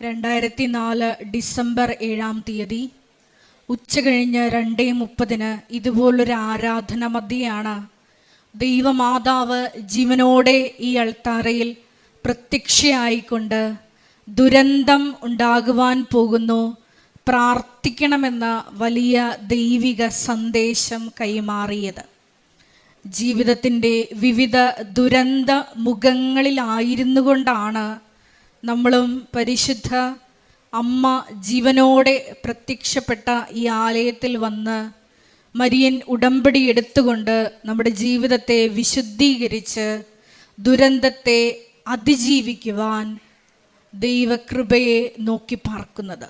2004 December 7-ാം തീയതി ഉച്ചകഴിഞ്ഞ് 2:30 ഇതുപോലൊരു ആരാധന മധ്യയാണ് ദൈവമാതാവ് ജീവനോടെ ഈ അൾത്താരയിൽ പ്രത്യക്ഷയായിക്കൊണ്ട് ദുരന്തം ഉണ്ടാകുവാൻ പോകുന്നു, പ്രാർത്ഥിക്കണമെന്ന വലിയ ദൈവിക സന്ദേശം കൈമാറിയത്. ജീവിതത്തിൻ്റെ വിവിധ ദുരന്ത മുഖങ്ങളിലായിരുന്നു കൊണ്ടാണ് നമ്മളും പരിശുദ്ധ അമ്മ ജീവനോടെ പ്രത്യക്ഷപ്പെട്ട ഈ ആലയത്തിൽ വന്ന് മരിയൻ ഉടമ്പടി എടുത്തുകൊണ്ട് നമ്മുടെ ജീവിതത്തെ വിശുദ്ധീകരിച്ച് ദുരന്തത്തെ അതിജീവിക്കുവാൻ ദൈവകൃപയെ നോക്കി പാർക്കുന്നത്.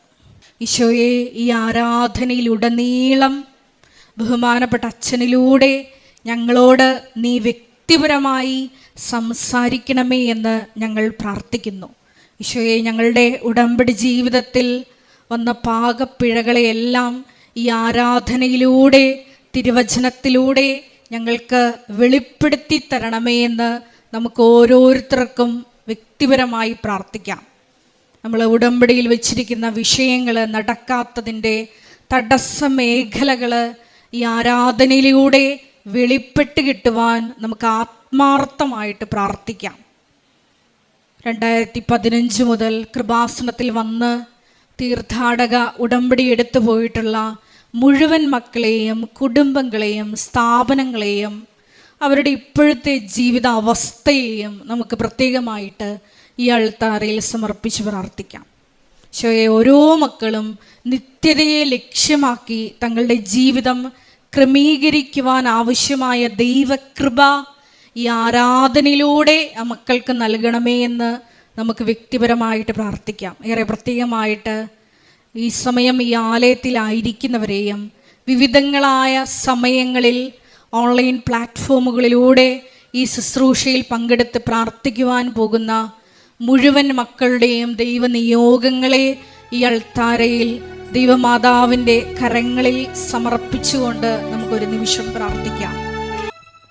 ഈശോയെ, ഈ ആരാധനയിലുടനീളം ബഹുമാനപ്പെട്ട അച്ഛനിലൂടെ ഞങ്ങളോട് നീ വ്യക്തിപരമായി സംസാരിക്കണമേ എന്ന് ഞങ്ങൾ പ്രാർത്ഥിക്കുന്നു. ഈശോയെ, ഞങ്ങളുടെ ഉടമ്പടി ജീവിതത്തിൽ വന്ന പാകപ്പിഴകളെയെല്ലാം ഈ ആരാധനയിലൂടെ തിരുവചനത്തിലൂടെ ഞങ്ങൾക്ക് വെളിപ്പെടുത്തി തരണമേ എന്ന് നമുക്ക് ഓരോരുത്തർക്കും വ്യക്തിപരമായി പ്രാർത്ഥിക്കാം. നമ്മൾ ഉടമ്പടിയിൽ വെച്ചിരിക്കുന്ന വിഷയങ്ങൾ, നടക്കാത്തതിൻ്റെ തടസ്സ മേഖലകൾ ഈ ആരാധനയിലൂടെ വെളിപ്പെട്ട് കിട്ടുവാൻ നമുക്ക് ആത്മാർത്ഥമായിട്ട് പ്രാർത്ഥിക്കാം. 2015 മുതൽ കൃപാസനത്തിൽ വന്ന് തീർത്ഥാടക ഉടമ്പടി എടുത്തു പോയിട്ടുള്ള മുഴുവൻ മക്കളെയും കുടുംബങ്ങളെയും സ്ഥാപനങ്ങളെയും അവരുടെ ഇപ്പോഴത്തെ ജീവിത അവസ്ഥയെയും നമുക്ക് പ്രത്യേകമായിട്ട് ഈ അൾത്താരയിൽ സമർപ്പിച്ച് പ്രാർത്ഥിക്കാം. ഈശോയെ, ഓരോ മക്കളും നിത്യതയെ ലക്ഷ്യമാക്കി തങ്ങളുടെ ജീവിതം ക്രമീകരിക്കുവാൻ ആവശ്യമായ ദൈവകൃപ ഈ ആരാധനയിലൂടെ ആ മക്കൾക്ക് നൽകണമേ എന്ന് നമുക്ക് വ്യക്തിപരമായിട്ട് പ്രാർത്ഥിക്കാം. ഏറെ പ്രത്യേകമായിട്ട് ഈ സമയം ഈ ആലയത്തിലായിരിക്കുന്നവരെയും വിവിധങ്ങളായ സമയങ്ങളിൽ ഓൺലൈൻ പ്ലാറ്റ്ഫോമുകളിലൂടെ ഈ ശുശ്രൂഷയിൽ പങ്കെടുത്ത് പ്രാർത്ഥിക്കുവാൻ പോകുന്ന മുഴുവൻ മക്കളുടെയും ദൈവനിയോഗങ്ങളെ ഈ അൾത്താരയിൽ ദൈവമാതാവിൻ്റെ കരങ്ങളിൽ സമർപ്പിച്ചുകൊണ്ട് നമുക്കൊരു നിമിഷം പ്രാർത്ഥിക്കാം.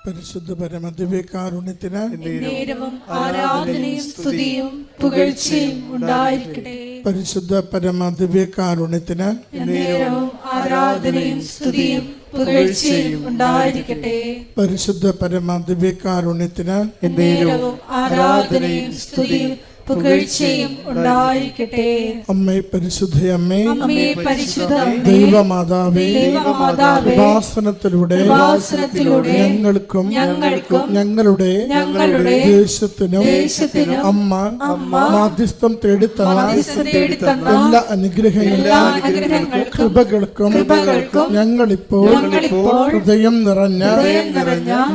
പരിശുദ്ധ പരമദിവ്യകാരുണ്യത്തിന് നേരവും ആരാധനയും സ്തുതിയും പുകഴ്ചയും ഉണ്ടായിരിക്കട്ടെ. പരിശുദ്ധ പരമദിവ്യകാരുണ്യത്തിന് നേരവും ആരാധനയും സ്തുതിയും പുകഴ്ചയും ഉണ്ടായിരിക്കട്ടെ. പരിശുദ്ധ പരമദിവ്യകാരുണ്യത്തിന് നേരവും ആരാധനയും സ്തുതിയും പുകഴ്ചയും ഉണ്ടായിരിക്കട്ടെ. അമ്മേ പരിശുദ്ധയമ്മേ, അമ്മേ പരിശുദ്ധമേ, ദൈവമാതാവേ, ദൈവമാതാവേ, ഉപാസനത്തിലൂടെ ഞങ്ങൾക്കും ഞങ്ങളുടെ ദേശത്തിനും അമ്മ മാധ്യസ്ഥം തേടിത്തന്ന എല്ലാ അനുഗ്രഹങ്ങൾക്കും കൃപകൾക്കും ഞങ്ങളിപ്പോൾ ഹൃദയം നിറഞ്ഞ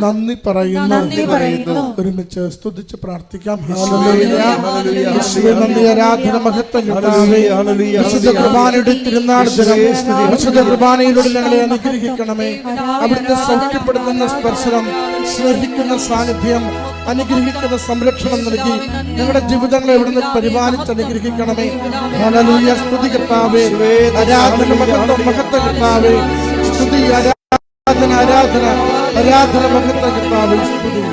നന്ദി പറയുന്നു. ഒരുമിച്ച് സ്തുതിച്ച് പ്രാർത്ഥിക്കാം. ആരാധന മഹത്വം വിശുദ്ധ കുർബാനയുടെ തിരുനാൾ ദിനം വിശുദ്ധ കുർബാനയിലൂടെ ഞങ്ങളെ അനുഗ്രഹിക്കണമേ. അവിടുത്തെ സൗഖ്യപ്പെടുത്തുന്ന സ്പർശനം, സ്നേഹിക്കുന്ന സാന്നിധ്യം, അനുഗ്രഹിക്കുന്ന സംരക്ഷണം നൽകി ഞങ്ങളുടെ ജീവിതങ്ങളെ ഇവിടുന്ന് പരിപാലിച്ച് അനുഗ്രഹിക്കണമേ. ഹല്ലേലൂയ. സ്തുതി കർത്താവേ, ആരാധന മഹത്വം കർത്താവേ, സ്തുതി ആരാധന ആരാധന ആരാധന മഹത്വം കർത്താവേ, സ്തുതി.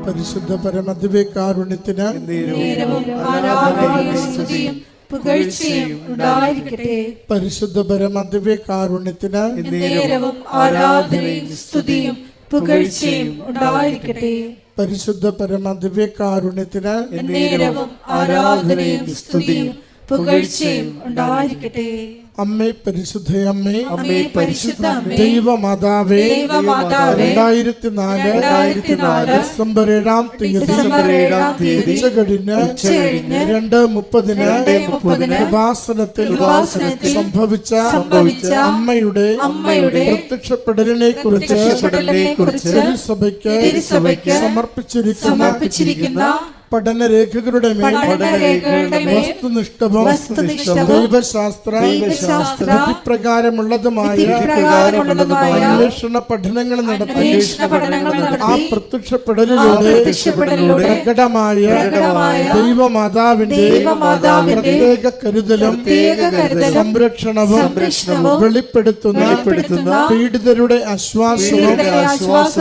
പരിശുദ്ധ പരമദിവ്യകാരുണ്യത്തിന് പരിശുദ്ധ പരമദിവ്യകാരുണ്യത്തിന് പരിശുദ്ധ പരമദിവ്യകാരുണ്യത്തിന് അമ്മേ പരിശുദ്ധയമ്മേ, ദൈവമാതാവേ, 2004 ഡിസംബർ 7-ാം തീയതി ഉച്ചകഴിഞ്ഞ് 2:30 കൃപാസനത്തിൽ സംഭവിച്ച അമ്മയുടെ പ്രത്യക്ഷപ്പെടലിനെ കുറിച്ച് തിരുസഭയ്ക്ക് സമർപ്പിച്ചിരിക്കുന്ന പഠനരേഖകളുടെ മേൽ വസ്തുനിഷ്ഠവും ദൈവശാസ്ത്ര വിധിപ്രകാരമുള്ളതുമായ അന്വേഷണ പഠനങ്ങൾ നടത്തി ആ പ്രത്യക്ഷപ്പെടലിലൂടെ പ്രകടമായ ദൈവമാതാവിന്റെ പ്രത്യേക കരുതലും സംരക്ഷണവും വെളിപ്പെടുത്തുന്ന പീഡിതരുടെ ആശ്വാസവും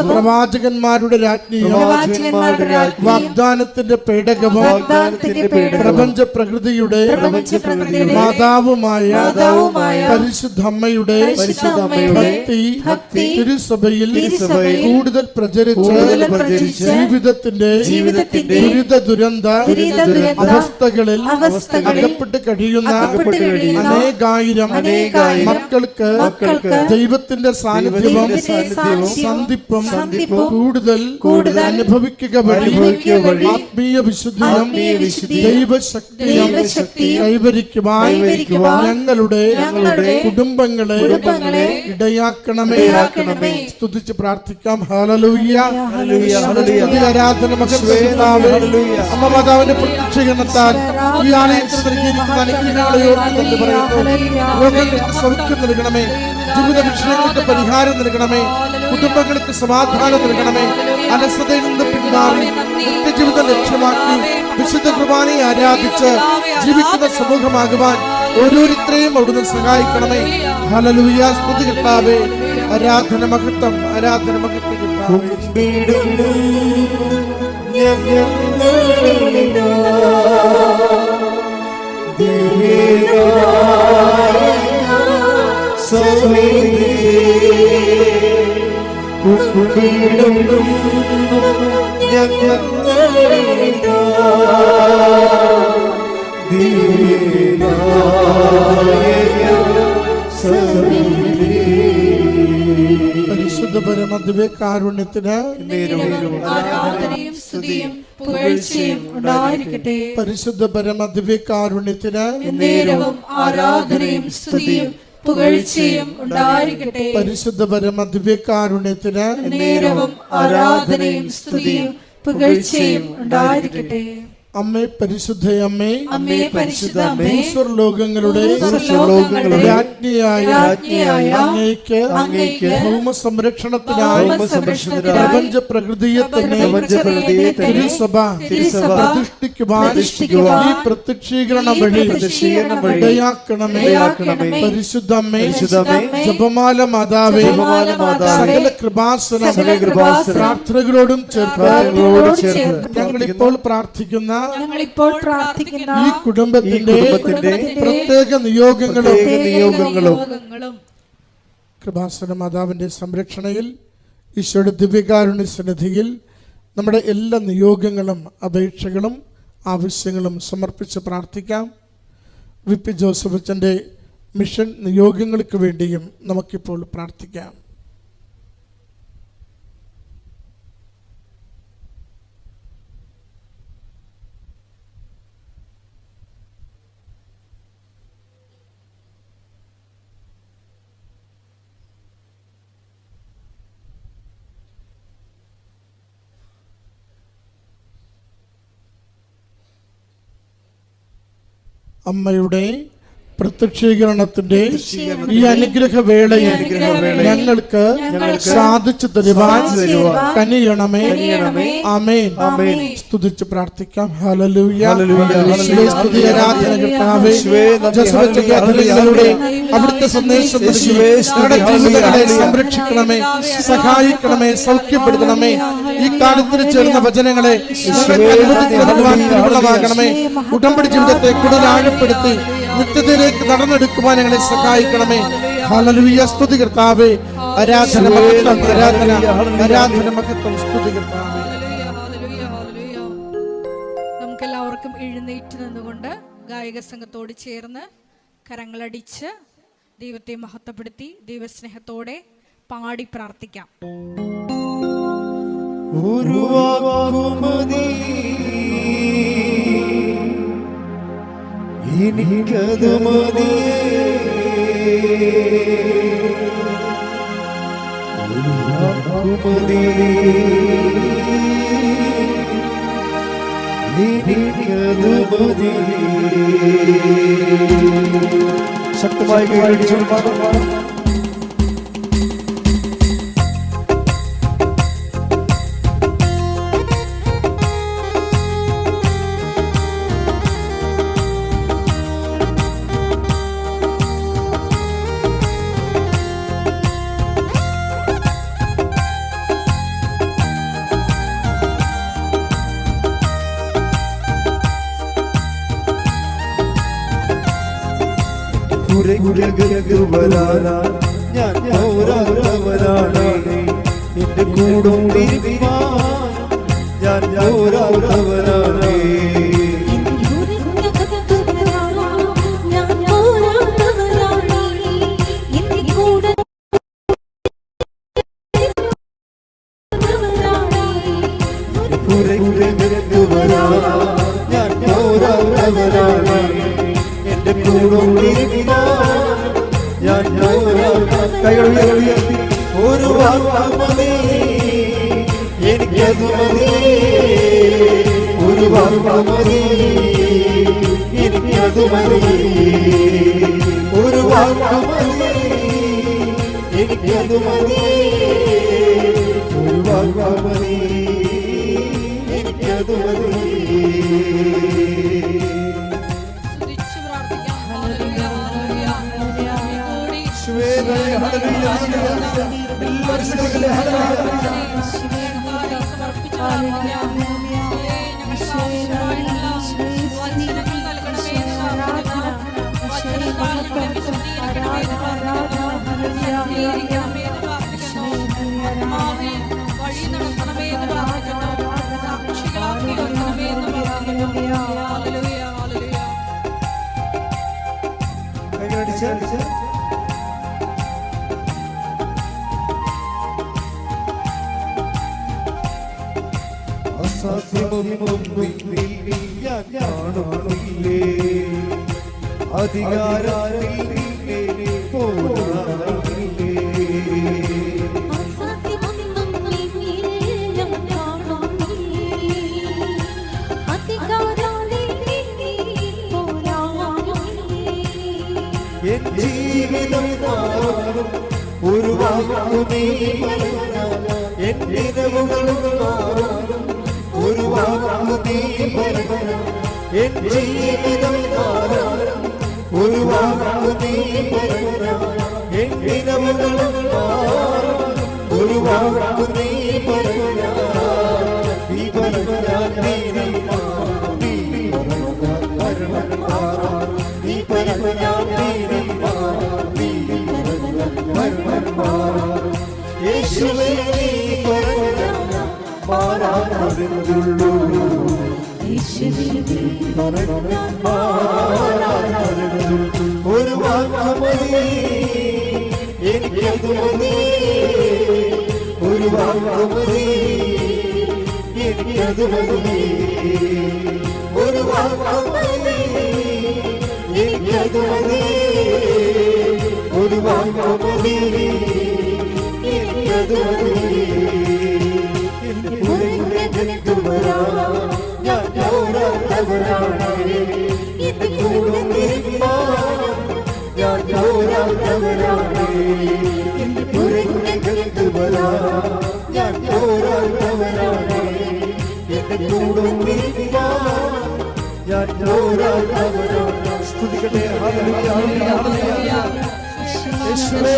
പ്രവാചകന്മാരുടെ രാജ്ഞിയും വാഗ്ദാനത്തിന്റെ പേടകവും പ്രപഞ്ച പ്രകൃതിയുടെ മാതാവുമായ പരിശുദ്ധമ്മയുടെ ഭക്തി തിരുസഭയിൽ കൂടുതൽ പ്രചരിച്ച് ജീവിതത്തിന്റെ ദുരിത അവസ്ഥകളിൽ അകപ്പെട്ട് കഴിയുന്ന അനേകായിരം മക്കൾക്ക് ദൈവത്തിന്റെ സാന്നിധ്യവും സന്ധിപ്പും കൂടുതൽ അനുഭവിക്കുക വഴി ആത്മീയ വിശുദ്ധിയും ദൈവശക്തിയും കൈവരിക്കുവാൻ ഞങ്ങളുടെ കുടുംബങ്ങളെ ഇടയാക്കണമേ. സ്തുതിച്ച് പ്രാർത്ഥിക്കാം. ഹല്ലേലൂയ. ആരാധന മഹത്വമേ. അമ്മ മാതാവിന്റെ പ്രത്യക്ഷീകരണത്താൽ ഈ ആലയത്തിൽ നൽകിയിരിക്കുന്ന അനുഗ്രഹങ്ങളെ ഓർക്കുന്നുണ്ട് പറയുന്നു. രോഗങ്ങൾക്ക് സൗഖ്യം നൽകണമേ, ജീവിത വിഷയങ്ങൾക്ക് പരിഹാരം നൽകണമേ, കുടുംബങ്ങൾക്ക് സമാധാനം നൽകണമേ, അലസതയിൽ നിന്ന് പിന്മാറി നിത്യജീവിതം ലക്ഷ്യമാക്കി വിശുദ്ധ കുർബാനയെ ആരാധിച്ച് ജീവിക്കുന്ന സമൂഹമാകുവാൻ ഓരോരുത്തരെയും അവിടുന്ന് സഹായിക്കണമേ. ഹല്ലേലൂയ. സ്തുതി കർത്താവേ. ആരാധന മഹത്വം, ആരാധന മഹത്വം പരിശുദ്ധ പരമദിവ്യ കാരുണ്യത്തിന് പരിശുദ്ധ പരമദിവ്യ കാരുണ്യത്തിന് ആരാധനയും സ്തുതിയും പുകഴ്ചയും ഉണ്ടായിരിക്കട്ടെ. പരിശുദ്ധ പരമദിവ്യ കാരുണ്യത്തിന് ആരാധനയും സ്തുതിയും പുകഴ്ചയും ഉണ്ടായിരിക്കട്ടെ. അമ്മേ പരിശുദ്ധ അമ്മേ, അമ്മേ പരിശുദ്ധ അമ്മേ, ലോകങ്ങളുടെ രാജ്ഞിയായ അങ്ങേക്ക് ഭൗമ സംരക്ഷണത്തിനായി പ്രപഞ്ച പ്രകൃതിയെ തന്നെ തിരുസഭ പ്രതിഷ്ഠിക്കുവാൻ ഈ പ്രത്യക്ഷീകരണം വഴി ഇടയാക്കണമേ. പരിശുദ്ധ അമ്മേ, ജപമാല മാതാവേ, സകല കൃപാസന പ്രാർത്ഥനകളോടും ചേർത്ത് ഞങ്ങളിപ്പോൾ പ്രാർത്ഥിക്കുന്ന ഈ കുടുംബത്തിന്റെ പ്രത്യേക നിയോഗങ്ങളും കൃപാസന മാതാവിന്റെ സംരക്ഷണയിൽ ഈശോയുടെ ദിവ്യകാരുണ്യ സന്നിധിയിൽ നമ്മുടെ എല്ലാ നിയോഗങ്ങളും അപേക്ഷകളും ആവശ്യങ്ങളും സമർപ്പിച്ച് പ്രാർത്ഥിക്കാം. വി.പി. ജോസഫ് അച്ഛൻ്റെ മിഷൻ നിയോഗങ്ങൾക്ക് വേണ്ടിയും നമുക്കിപ്പോൾ പ്രാർത്ഥിക്കാം. അമ്മയുടെ പ്രത്യക്ഷീകരണത്തിന്റെ ഈ അനുഗ്രഹ വേളയിൽ ഞങ്ങൾക്ക് സാധിച്ചു തരുവാൻ കനിയണമേ. ആമേൻ. സ്തുതിച്ച് പ്രാർത്ഥിക്കാം. ഹല്ലേലൂയ. സ്തുതി ആരാധന കർത്താവേ. അവിടുത്തെ സന്ദേശം ഞങ്ങളുടെ ജീവിതങ്ങളെ സംരക്ഷിക്കണമേ, സഹായിക്കണമേ, സൗഖ്യപ്പെടുത്തണമേ. ഈ കാലത്തിൽ ചേർന്ന വചനങ്ങളെ അനുഭവമാകണമേ. ഉടമ്പടി ജീവിതത്തെ കൂടുതൽ ആഴപ്പെടുത്തി നിത്യതയിലേക്ക് നടന്നെടുക്കുവാൻ ഞങ്ങളെ സഹായിക്കണമേ. ഹല്ലേലൂയ. സ്തുതി കർത്താവേ. ആരാധന മഹത്വം, ആരാധന മഹത്വം. സ്തുതി കർത്താവേ. നമുക്കെല്ലാവർക്കും എഴുന്നേറ്റ് നിന്നുകൊണ്ട് ഗായക സംഘത്തോട് ചേർന്ന് കരങ്ങളടിച്ച് ദൈവത്തെ മഹത്വപ്പെടുത്തി ദൈവസ്നേഹത്തോടെ പാടി പ്രാർത്ഥിക്കാം. എനിക്കത് മതിയേ, ഒരു വാക്കു മതിയേ, എനിക്കതു മതി. ശക്തമായി കൈയടിച്ചു പാടാം. വരാൻ ഞാൻ പോരാത്തവനാണ്. എന്റെ കൂടും ഞാൻ പോരാത്തവനാണ്. ഞാൻ പോരാത്തവനാണ്. എന്റെ കൂടും ഞാൻ കൈകൾ ഉയർത്തി ഒരു വാക്ക് മതി, എനിക്കത് മതി. ഒരു വാക്ക് മതി, എനിക്കത് മതി. ഒരു വാക്ക് മതി, എനിക്കത് മതി. ഒരു വാക്ക് മതി, എനിക്കത് മതി. അധികാരത്തിലെ പോരാളില്ലേ എൻ ജീവിതം മാറും ഒരു വാക്കു നീ പറഞ്ഞാൽ എൻ ദിനവുകളും മാറും ഒരു വാക്കു നീ പറഞ്ഞാൽ എൻ ജീവിതം മാറും ഒരു വാക്കു നീ പറഞ്ഞാൽ എൻ ദിനവുകളും മാറും ഒരു വാക്കു നീ പറഞ്ഞാൽ നീ പറഞ്ഞാൽ നീ മാറും നീ പറഞ്ഞാൽ മാറും നീ പറഞ്ഞാൽ യേശുവേ നീ പറഞ്ഞാൽ മാറാതെന്തുള്ളൂ ഒരു വാക്ക് മതി എനിക്കത് മതി ഒരു വാക്ക് മതി എനിക്കത് മതി ഒരു വാക്ക് മതി എനിക്കത് മതി ഒരു വാക്ക് മതി എനിക്കത് മതി ഞാൻ പോരാത്തവനാണ് എന്റെ കൂടും ഞാൻ പോരാത്തവനാണ് എന്റെ പുറകൾക്ക് വരാ ഞാൻ പോരാത്തവനാണ് എന്റെ കൂടും ഞാൻ പോരാത്തവനാണ് സ്തുതിക്കട്ടെ ഹല്ലേലൂയ ഹല്ലേലൂയ യേശുവേ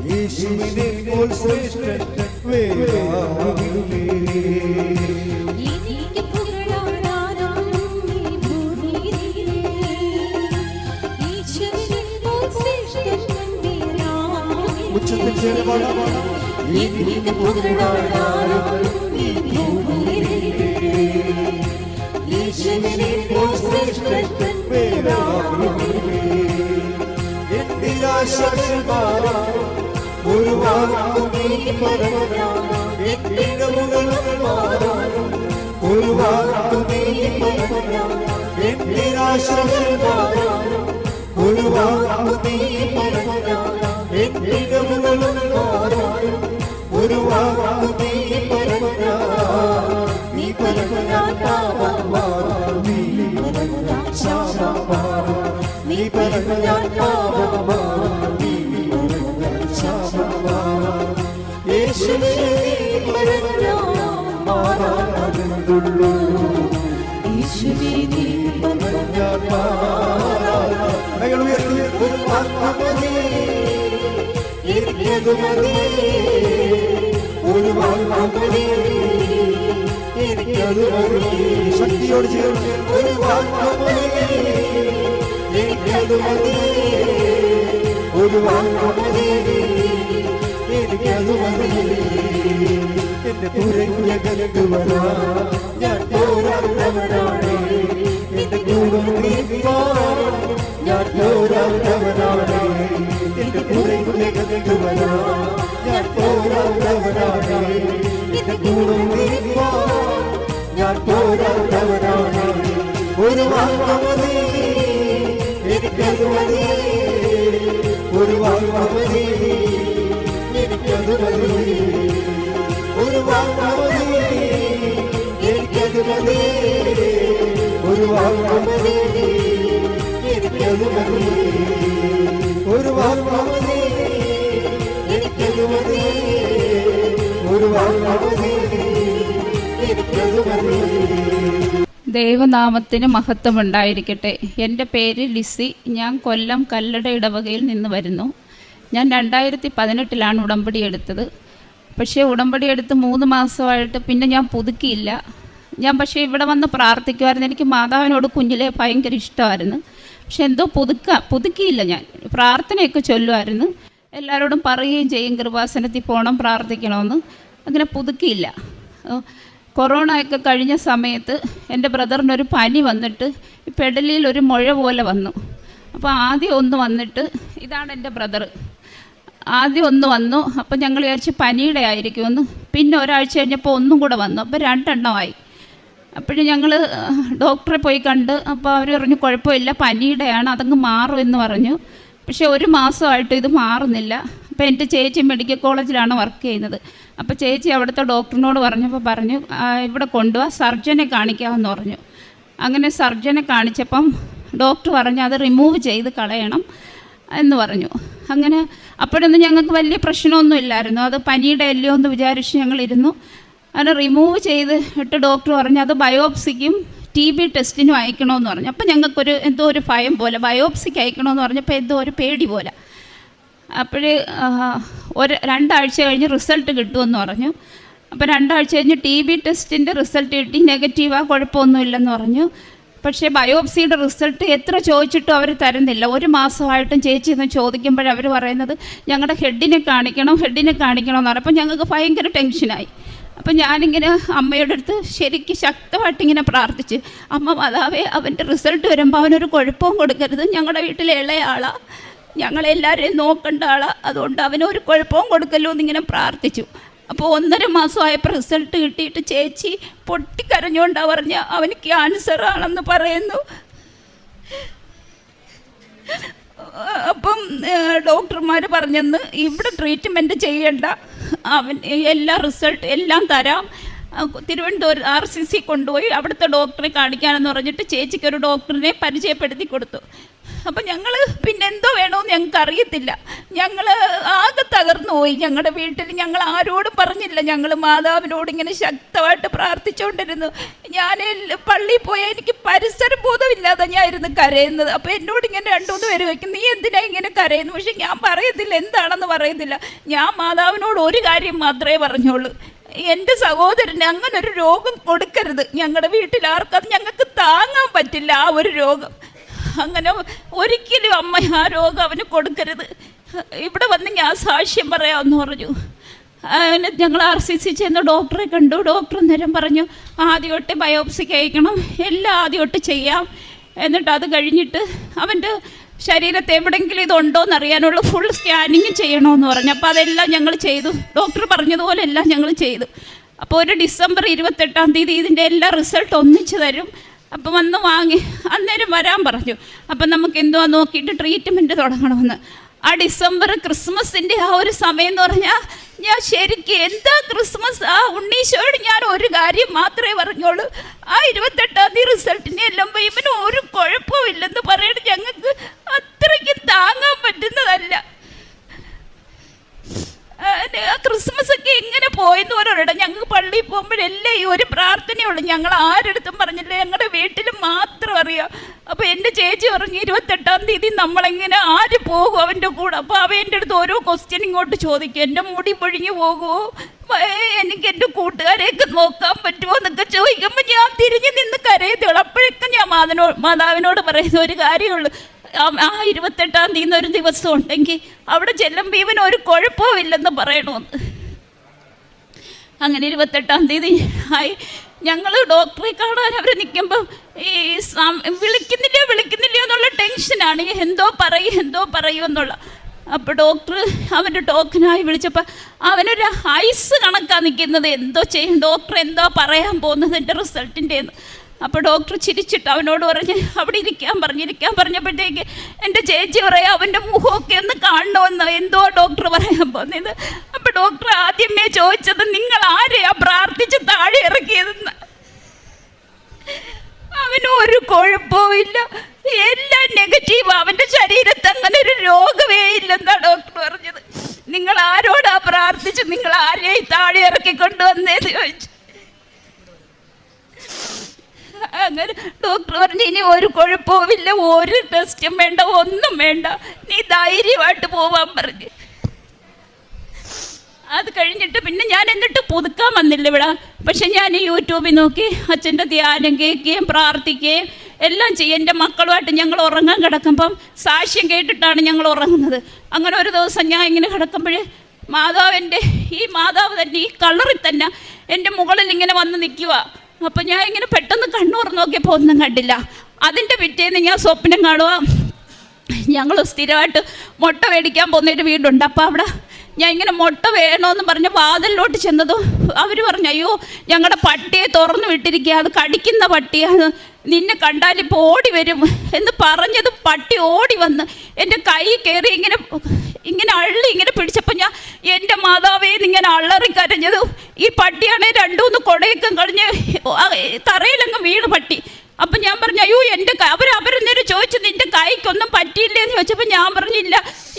യേശുവിനെ പോൽ ശ്രേഷ്ഠൻ വേറാരുമില്ലേ യേശുവിനെ പോൽ ശ്രേഷ്ഠൻ വേറാരുമില്ലേ എനിക്ക് പുകഴാനാരും ഈ ഭൂമിയിലില്ലേ. യേശുവിനെ പോൽ ശ്രേഷ്ഠൻ വേറാരുമില്ലേ. എന്റെ ആശകൾ മാറാം, ഒരു വാക്കു നീ പറഞ്ഞാൽ എന്റെ ഇടമുകൾ മാറാം. ഒരു വാക്കു നീ പറഞ്ഞാൽ എന്റെ ആശകൾ മാറാം. ഒരു വാക്കു നീ പറഞ്ഞാൽ എന്റെ ഇടമുകൾ മാറാം. ഒരു വാക്കു നീ പറഞ്ഞാൽ നീ പറഞ്ഞാൽ പാപം മാറാം. നീ പറഞ്ഞാൽ ശാപം മാറാം. നീ പറഞ്ഞാൽ പാപം മാറാം. നീ പറഞ്ഞാൽ ശാപം മാറാം. യേശുവേ നീ പറഞ്ഞാൽ മാറാതെന്തുള്ളൂ. യേശുവേ നീ പറഞ്ഞാൽ മാറാം. ഒരു വാക്ക് മതി, എനിക്കത് മതി. ഒരു വാക്ക് മതി, എനിക്കത് മതി. ശക്തിയോട് ചേർന്ന് ഒരു വാക്ക് മതി, എനിക്കത് മതി. ഒരു വാക്ക് മതി, എനിക്കത് മതി. എന്റെ തുരങ്കകൾക്ക് വരാം, ഞാൻ പോരാടുന്നവനാണ്. എന്റെ കൂടെ ഞാൻ പോരാടുന്നവനാണ്. എന്റെ തുരങ്കകൾക്ക് വരാം, ഞാൻ പോരാടുന്നവനാണ്. എന്റെ കൂടെ ഞാൻ പോരാടുന്നവനാണ്. ഒരു വാക്ക് മതി, എനിക്കത് മതി. ഒരു വാക്ക് മതി, എനിക്കത് മതി. ഒരു വാക്ക് മതി, എനിക്കത് മതി. ഒരു വാക്ക് മതി, എനിക്കത് മതി. ഒരു വാക്ക് മതി, എനിക്കത് മതി. ഒരു വാക്ക് മതി, എനിക്കത് മതി. ദൈവനാമത്തിന് മഹത്വമുണ്ടായിരിക്കട്ടെ. എൻ്റെ പേര് ലിസി. ഞാൻ കൊല്ലം കല്ലട ഇടവകയിൽ നിന്ന് വരുന്നു. ഞാൻ 2018 ഉടമ്പടി എടുത്തത്. പക്ഷേ ഉടമ്പടി എടുത്ത് 3 മാസമായിട്ട് പിന്നെ ഞാൻ പുതുക്കിയില്ല. ഞാൻ പക്ഷേ ഇവിടെ വന്ന് പ്രാർത്ഥിക്കുമായിരുന്നു. എനിക്ക് മാതാവിനോട് കുഞ്ഞിലെ ഭയങ്കര ഇഷ്ടമായിരുന്നു. പക്ഷെ എന്തോ പുതുക്കിയില്ല. ഞാൻ പ്രാർത്ഥനയൊക്കെ ചൊല്ലുമായിരുന്നു. എല്ലാവരോടും പറയുകയും ചെയ്യും കൃപാസനത്തിൽ പോകണം, പ്രാർത്ഥിക്കണമെന്ന്. അങ്ങനെ പുതുക്കിയില്ല. കൊറോണ ഒക്കെ കഴിഞ്ഞ സമയത്ത് എൻ്റെ ബ്രദറിനൊരു പനി വന്നിട്ട് ഈ പെടലിയിൽ ഒരു മുഴ പോലെ വന്നു. അപ്പോൾ ആദ്യം ഒന്ന് വന്നിട്ട്, ഇതാണ് എൻ്റെ ബ്രദർ, ആദ്യം ഒന്ന് വന്നു. അപ്പം ഞങ്ങൾ വിചാരിച്ച് പനിയുടെ ആയിരിക്കുമെന്ന്. പിന്നെ ഒരാഴ്ച കഴിഞ്ഞപ്പോൾ ഒന്നും കൂടെ വന്നു. അപ്പോൾ 2 എണ്ണമായി. അപ്പോഴും ഞങ്ങൾ ഡോക്ടറെ പോയി കണ്ട്. അപ്പോൾ അവർ പറഞ്ഞു കുഴപ്പമില്ല, പനിയുടെയാണ്, അതങ്ങ് മാറുമെന്ന് പറഞ്ഞു. പക്ഷേ 1 മാസമായിട്ട് ഇത് മാറുന്നില്ല. അപ്പോൾ എൻ്റെ ചേച്ചി മെഡിക്കൽ കോളേജിലാണ് വർക്ക് ചെയ്യുന്നത്. അപ്പോൾ ചേച്ചി അവിടുത്തെ ഡോക്ടറിനോട് പറഞ്ഞപ്പോൾ പറഞ്ഞു ഇവിടെ കൊണ്ടുപോകാൻ സർജനെ കാണിക്കാമെന്ന് പറഞ്ഞു. അങ്ങനെ സർജനെ കാണിച്ചപ്പം ഡോക്ടർ പറഞ്ഞു അത് റിമൂവ് ചെയ്ത് കളയണം എന്ന് പറഞ്ഞു. അങ്ങനെ അപ്പോഴൊന്നും ഞങ്ങൾക്ക് വലിയ പ്രശ്നമൊന്നും ഇല്ലായിരുന്നു. അത് പനിയുടെ അല്ലയോ എന്ന് വിചാരിച്ച് ഞങ്ങളിരുന്നു. അങ്ങനെ റിമൂവ് ചെയ്ത് ഇട്ട് ഡോക്ടർ പറഞ്ഞു അത് ബയോപ്സിക്കും TB ടെസ്റ്റിനും അയക്കണമെന്ന് പറഞ്ഞു. അപ്പോൾ ഞങ്ങൾക്കൊരു എന്തോ ഒരു ഭയം പോലെ, ബയോപ്സിക്ക് അയക്കണമെന്ന് പറഞ്ഞപ്പോൾ എന്തോ ഒരു പേടി പോലെ. അപ്പോഴേ 2 ആഴ്ച കഴിഞ്ഞ് റിസൾട്ട് കിട്ടുമെന്ന് പറഞ്ഞു. അപ്പോൾ 2 ആഴ്ച കഴിഞ്ഞ് TB ടെസ്റ്റിൻ്റെ റിസൾട്ട് കിട്ടി, നെഗറ്റീവാ, കുഴപ്പമൊന്നുമില്ലെന്ന് പറഞ്ഞു. പക്ഷേ ബയോപ്സിയുടെ റിസൾട്ട് എത്ര ചോദിച്ചിട്ടും അവർ തരുന്നില്ല. 1 മാസമായിട്ടും ചേച്ചി എന്ന് ചോദിക്കുമ്പോഴവർ പറയുന്നത് ഞങ്ങളുടെ ഹെഡിനെ കാണിക്കണമെന്ന് പറഞ്ഞു. അപ്പോൾ ഞങ്ങൾക്ക് ഭയങ്കര ടെൻഷനായി. അപ്പം ഞാനിങ്ങനെ അമ്മയുടെ അടുത്ത് ശരിക്കും ശക്തമായിട്ടിങ്ങനെ പ്രാർത്ഥിച്ച്, അമ്മ മാതാവേ അവൻ്റെ റിസൾട്ട് വരുമ്പോൾ അവനൊരു കുഴപ്പവും കൊടുക്കരുത്, ഞങ്ങളുടെ വീട്ടിലെ ഇളയ ആളാണ്, ഞങ്ങളെല്ലാവരെയും നോക്കേണ്ട ആളാണ്, അതുകൊണ്ട് അവനൊരു കുഴപ്പവും കൊടുക്കല്ലോ എന്നിങ്ങനെ പ്രാർത്ഥിച്ചു. അപ്പോൾ 1.5 മാസമായപ്പോൾ റിസൾട്ട് കിട്ടിയിട്ട് ചേച്ചി പൊട്ടിക്കരഞ്ഞുകൊണ്ടാണ് പറഞ്ഞ അവന് ക്യാൻസർ ആണെന്ന് പറയുന്നു. അപ്പം ഡോക്ടർമാർ പറഞ്ഞെന്ന് ഇവിടെ ട്രീറ്റ്മെൻറ്റ് ചെയ്യണ്ട, അവൻ എല്ലാ റിസൾട്ട് എല്ലാം തരാം, തിരുവനന്തപുരം RCC കൊണ്ടുപോയി അവിടുത്തെ ഡോക്ടറെ കാണിക്കാനെന്ന് പറഞ്ഞിട്ട് ചേച്ചിക്കൊരു ഡോക്ടറിനെ പരിചയപ്പെടുത്തി കൊടുത്തു. അപ്പം ഞങ്ങൾ പിന്നെ എന്തോ വേണമെന്ന് ഞങ്ങൾക്ക് അറിയത്തില്ല. ഞങ്ങൾ ആകെ തകർന്നു പോയി. ഞങ്ങളുടെ വീട്ടിൽ ഞങ്ങൾ ആരോടും പറഞ്ഞില്ല. ഞങ്ങൾ മാതാവിനോട് ഇങ്ങനെ ശക്തമായിട്ട് പ്രാർത്ഥിച്ചുകൊണ്ടിരുന്നു. ഞാൻ പള്ളിയിൽ പോയാൽ എനിക്ക് പരിസര ബോധമില്ലാതെ ഞാൻ ഇരുന്ന് കരയുന്നത്. അപ്പോൾ എന്നോട് ഇങ്ങനെ 2-3 പേര് വയ്ക്കും നീ എന്തിനാ ഇങ്ങനെ കരയുന്നു. പക്ഷെ ഞാൻ പറയത്തില്ല, എന്താണെന്ന് പറയത്തില്ല. ഞാൻ മാതാവിനോട് ഒരു കാര്യം മാത്രമേ പറഞ്ഞോളൂ, എൻ്റെ സഹോദരന് അങ്ങനൊരു രോഗം കൊടുക്കരുത്. ഞങ്ങളുടെ വീട്ടിൽ ആർക്കും അത് ഞങ്ങൾക്ക് താങ്ങാൻ പറ്റില്ല, ആ ഒരു രോഗം. അങ്ങനെ ഒരിക്കലും അമ്മ ആ രോഗം അവന് കൊടുക്കരുത്. ഇവിടെ വന്ന് ഞാൻ സാക്ഷ്യം പറയാമെന്ന് പറഞ്ഞു. അങ്ങനെ ഞങ്ങൾ RCC ചെന്ന് ഡോക്ടറെ കണ്ടു. ഡോക്ടർ നേരം പറഞ്ഞു ആദ്യമൊട്ട് ബയോപ്സിക്ക് അയക്കണം, എല്ലാം ആദ്യമൊട്ട് ചെയ്യാം, എന്നിട്ട് അത് കഴിഞ്ഞിട്ട് അവൻ്റെ ശരീരത്തെ എവിടെയെങ്കിലും ഇതുണ്ടോ എന്നറിയാനുള്ള ഫുൾ സ്കാനിങ് ചെയ്യണമെന്ന് പറഞ്ഞു. അപ്പോൾ അതെല്ലാം ഞങ്ങൾ ചെയ്തു. ഡോക്ടർ പറഞ്ഞതുപോലെ എല്ലാം ഞങ്ങൾ ചെയ്തു. അപ്പോൾ ഒരു ഡിസംബർ 28 ഇതിൻ്റെ എല്ലാ റിസൾട്ട് ഒന്നിച്ച് തരും, അപ്പം വന്ന് വാങ്ങി അന്നേരം വരാൻ പറഞ്ഞു. അപ്പം നമുക്ക് എന്തുവാ നോക്കിയിട്ട് ട്രീറ്റ്മെൻറ്റ് തുടങ്ങണമെന്ന്. ആ ഡിസംബർ ക്രിസ്മസിൻ്റെ ആ ഒരു സമയം എന്ന് പറഞ്ഞാൽ ഞാൻ ശരിക്കും എന്താ ക്രിസ്മസ്, ആ ഉണ്ണീശോയോട് ഞാൻ ഒരു കാര്യം മാത്രമേ പറഞ്ഞോളൂ, ആ 28 റിസൾട്ടിനെ എല്ലാം ഇവന് ഒരു കുഴപ്പവും ഇല്ലെന്ന് പറയണം. ഞങ്ങൾക്ക് അത്രയ്ക്കും താങ്ങാൻ പറ്റുന്നതല്ല. ക്രിസ്മസ് ഒക്കെ എങ്ങനെ പോയെന്ന് പറയണം. ഞങ്ങൾക്ക് പള്ളിയിൽ പോകുമ്പോഴെല്ലാം ഈ ഒരു പ്രാർത്ഥനയുള്ളൂ. ഞങ്ങൾ ആരടുത്തും പറഞ്ഞില്ല, ഞങ്ങളുടെ വീട്ടിൽ മാത്രം അറിയാം. അപ്പോൾ എൻ്റെ ചേച്ചി പറഞ്ഞു 28 നമ്മളെങ്ങനെ ആര് പോകും അവൻ്റെ കൂടെ. അപ്പോൾ അവ എൻ്റെ അടുത്ത് ഓരോ ക്വസ്റ്റ്യൻ ഇങ്ങോട്ട് ചോദിക്കും. എൻ്റെ മുടി പൊഴിഞ്ഞു പോകുമോ, എനിക്ക് എൻ്റെ കൂട്ടുകാരെയൊക്കെ നോക്കാൻ പറ്റുമോ എന്നൊക്കെ ചോദിക്കുമ്പോൾ ഞാൻ തിരിഞ്ഞ് നിന്ന് കരയത്തുള്ളൂ. അപ്പോഴൊക്കെ ഞാൻ മാതാവിനോട് പറയുന്ന ഒരു കാര്യമുള്ളൂ, ആ 28 ഒരു ദിവസം ഉണ്ടെങ്കിൽ അവിടെ ചെല്ലുമ്പോൾ ഇവന് ഒരു കുഴപ്പവും ഇല്ലെന്ന് പറയണമെന്ന്. അങ്ങനെ 28 ആയി. ഞങ്ങൾ ഡോക്ടറെ കാണാൻ അവർ നിൽക്കുമ്പോൾ ഈ വിളിക്കുന്നില്ലയോ എന്നുള്ള ടെൻഷനാണ്, എന്തോ പറയുമെന്നുള്ള. അപ്പോൾ ഡോക്ടർ അവൻ്റെ ടോക്കനായി വിളിച്ചപ്പോൾ അവനൊരു ഐസ് കണക്കാണ് നിൽക്കുന്നത്. എന്തോ ചെയ്യും, ഡോക്ടർ എന്തോ പറയാൻ പോകുന്നത് എൻ്റെ റിസൾട്ടിൻ്റെ. അപ്പോൾ ഡോക്ടർ ചിരിച്ചിട്ട് അവനോട് പറഞ്ഞ് അവിടെ ഇരിക്കാൻ പറഞ്ഞപ്പോഴത്തേക്ക് എൻ്റെ ചേച്ചി പറയാം അവൻ്റെ മുഖമൊക്കെ ഒന്ന് കാണണമെന്ന് എന്തോ ഡോക്ടർ പറയാൻ പോകുന്നത്. അപ്പോൾ ഡോക്ടർ ആദ്യമേ ചോദിച്ചത് നിങ്ങൾ ആരെയാ പ്രാർത്ഥിച്ച് താഴെ ഇറക്കിയതെന്ന്. അവന് ഒരു കുഴപ്പവും ഇല്ല, എല്ലാം നെഗറ്റീവ്, അവൻ്റെ ശരീരത്ത് അങ്ങനെ ഒരു രോഗമേ ഇല്ലെന്നാ ഡോക്ടർ പറഞ്ഞത്. നിങ്ങൾ ആരോടാ പ്രാർത്ഥിച്ച് നിങ്ങൾ ആരെയും താഴെ ഇറക്കിക്കൊണ്ടുവന്നേന്ന് ചോദിച്ചു. അങ്ങനെ ഡോക്ടർ പറഞ്ഞു ഇനി ഒരു കുഴപ്പവുമില്ല, ഒരു ടെസ്റ്റും വേണ്ട, ഒന്നും വേണ്ട, നീ ധൈര്യമായിട്ട് പോവാൻ പറഞ്ഞു. അത് കഴിഞ്ഞിട്ട് പിന്നെ ഞാൻ എന്നിട്ട് പുതുക്കാൻ വന്നില്ല ഇവിടെ. പക്ഷെ ഞാൻ യൂട്യൂബിൽ നോക്കി അച്ഛൻ്റെ ധ്യാനം കേൾക്കുകയും പ്രാർത്ഥിക്കുകയും എല്ലാം ചെയ്യും. എൻ്റെ മക്കളുമായിട്ട് ഞങ്ങൾ ഉറങ്ങാൻ കിടക്കുമ്പം സാക്ഷ്യം കേട്ടിട്ടാണ് ഞങ്ങൾ ഉറങ്ങുന്നത്. അങ്ങനെ ഒരു ദിവസം ഞാൻ ഇങ്ങനെ കിടക്കുമ്പോഴേ ഈ മാതാവ് തന്നെ ഈ കളറിൽ തന്നെ എൻ്റെ മുകളിൽ ഇങ്ങനെ വന്ന് നിൽക്കുക. അപ്പം ഞാൻ ഇങ്ങനെ പെട്ടെന്ന് കണ്ണൂർ നോക്കിയപ്പോൾ ഒന്നും കണ്ടില്ല. അതിൻ്റെ പിറ്റേന്ന് ഞാൻ സ്വപ്നം കാണുക, ഞങ്ങൾ സ്ഥിരമായിട്ട് മുട്ട മേടിക്കാൻ പോകുന്നൊരു വീടുണ്ട്. അപ്പോൾ അവിടെ ഞാൻ ഇങ്ങനെ മുട്ട വേണമെന്ന് പറഞ്ഞ് വാതിലിലോട്ട് ചെന്നതും അവർ പറഞ്ഞു അയ്യോ ഞങ്ങളുടെ പട്ടിയെ തുറന്നു വിട്ടിരിക്കുക, അത് കടിക്കുന്ന പട്ടിയാണ്, നിന്നെ കണ്ടാലിപ്പോൾ ഓടി വരും എന്ന് പറഞ്ഞതും പട്ടി ഓടി വന്ന് എൻ്റെ കൈ കയറി ഇങ്ങനെ അള്ളി ഇങ്ങനെ പിടിച്ചപ്പോൾ ഞാൻ എൻ്റെ മാതാവേന്ന് ഇങ്ങനെ അള്ളറി കരഞ്ഞതും ഈ പട്ടിയാണെങ്കിൽ 2-3 കൊടയൊക്കെ കളഞ്ഞ് തറയിലങ്ങ് വീണ് പട്ടി. അപ്പം ഞാൻ പറഞ്ഞു അയ്യോ എൻ്റെ അവരെന്നേരം ചോദിച്ചു നിൻ്റെ കൈക്കൊന്നും പറ്റിയില്ലേന്ന് ചോദിച്ചപ്പോൾ ഞാൻ പറഞ്ഞില്ല,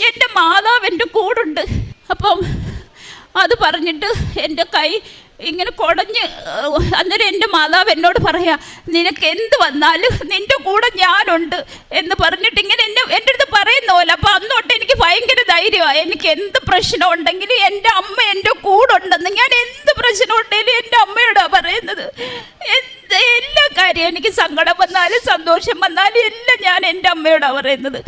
എൻ്റെ മാതാവ് എൻ്റെ കൂടുണ്ട്. അപ്പം അത് പറഞ്ഞിട്ട് എൻ്റെ കൈ ഇങ്ങനെ കുടഞ്ഞ് അന്നേരം എൻ്റെ മാതാവ് എന്നോട് പറയാ നിനക്ക് എന്ത് വന്നാലും നിൻ്റെ കൂടെ ഞാനുണ്ട് എന്ന് പറഞ്ഞിട്ട് ഇങ്ങനെ എൻ്റെ അടുത്ത് പറയുന്ന പോലെ. അപ്പോൾ അന്നോട്ട് എനിക്ക് ഭയങ്കര ധൈര്യമാണ്. എനിക്ക് എന്ത് പ്രശ്നം ഉണ്ടെങ്കിലും എൻ്റെ അമ്മ എൻ്റെ കൂടെ ഉണ്ടെന്ന്. ഞാൻ എന്ത് പ്രശ്നം ഉണ്ടെങ്കിലും എൻ്റെ അമ്മയോടാണ് പറയുന്നത്. എല്ലാ കാര്യം എനിക്ക് സങ്കടം വന്നാലും സന്തോഷം വന്നാലും എല്ലാം ഞാൻ എൻ്റെ അമ്മയോടാണ് പറയുന്നത്.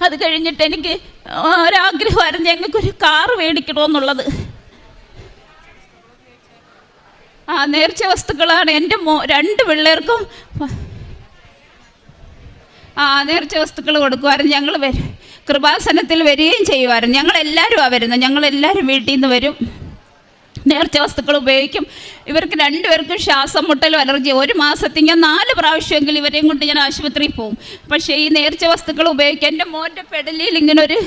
അത് കഴിഞ്ഞിട്ട് എനിക്ക് ഒരാഗ്രഹമായിരുന്നു ഞങ്ങൾക്കൊരു കാറ് മേടിക്കണമെന്നുള്ളത്. നേർച്ച വസ്തുക്കളാണ് എൻ്റെ 2 പിള്ളേർക്കും നേർച്ച വസ്തുക്കൾ കൊടുക്കുമായിരുന്നു. ഞങ്ങൾ കൃപാസനത്തിൽ വരികയും ചെയ്യുമായിരുന്നു. ഞങ്ങളെല്ലാവരും വരുന്നത്, ഞങ്ങളെല്ലാവരും വീട്ടിൽ നിന്ന് വരും, നേർച്ച വസ്തുക്കൾ ഉപയോഗിക്കും. ഇവർക്ക് 2 പേർക്കും ശ്വാസം മുട്ടലും അലർജി. ഒരു മാസത്തിൽ ഞാൻ 4 പ്രാവശ്യമെങ്കിലും ഇവരെയും കൊണ്ട് ഞാൻ ആശുപത്രിയിൽ പോകും. പക്ഷേ ഈ നേർച്ച വസ്തുക്കൾ ഉപയോഗിക്കും. എൻ്റെ മോൻ്റെ പെടലിയിൽ ഇങ്ങനൊരു